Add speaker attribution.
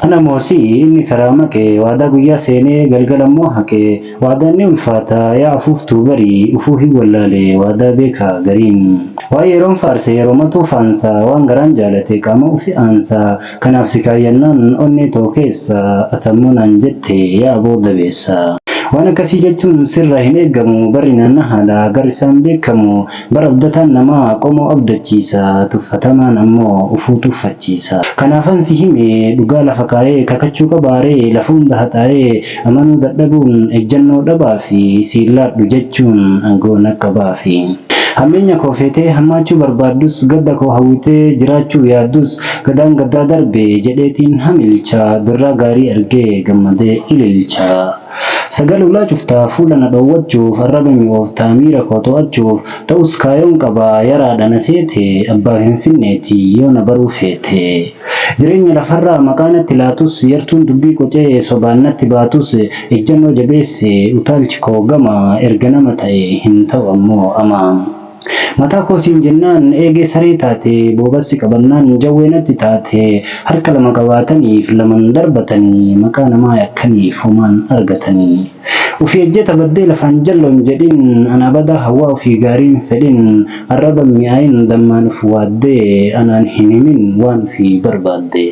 Speaker 1: أنا موسي إني كرامك وعدا قويا سيني قلقل موحك وعدا إني الفاتا يا عفوف توبري أفوهي واللالي وعدا بيكا قرين وأيرون فارسي رومتو فانسا وانقران جالتي كامو في أنسا كنافسكا ينان أني توكيسا أتمون أنجتي يا أبو دبيسا وانا كسي جتون سر hin eegamu barri naannahaadha gar isaan beekamu bara abdataan namaa qomoo abdachiisa tuffatamaan ammoo ufuu tuffachiisa kanaafan si hime dhugaa lafa kaa'ee kakachuu qabaaree lafa hunda haxaa'ee amanuu dadhabuun ejjannoo dhabaa fi siillaadhu jechuun aangoon akka baafi hammeenya koo feetee hammaachuu barbaaddus gadda koo hawwitee jiraachuu yaaddus gadaan gaddaa darbe jedheetiin hamilcha birraa gaarii argee gammadee ililcha sagal ulaa cuftaa fuula na dhowwachuuf arraba mi'ooftaa miira koo to'achuuf ta'us kaayoon qabaa yaraadha na seete abbaa finfinneeti yoo na baruu feete jireenya lafarraa maqaanatti laatus yartuun dubbii qocee sobaan natti baatus ejjannoo jabeesse utaalchi koo gama erga nama ta'e hin ta'u ammoo amaa mataa koosiin jennaan eegee saree taate boobassi qabannaan jawweenatti taate harka lama qabaataniif laman darbatanii maqaa namaa yakkaniif homaan argatanii ufii ejjeta baddee lafaan jalloon jedhin anabada hawaa ufii gaariin fedhin arraba mi'aayin dammaan uf waaddee anaan hin himin waan ufii barbaadde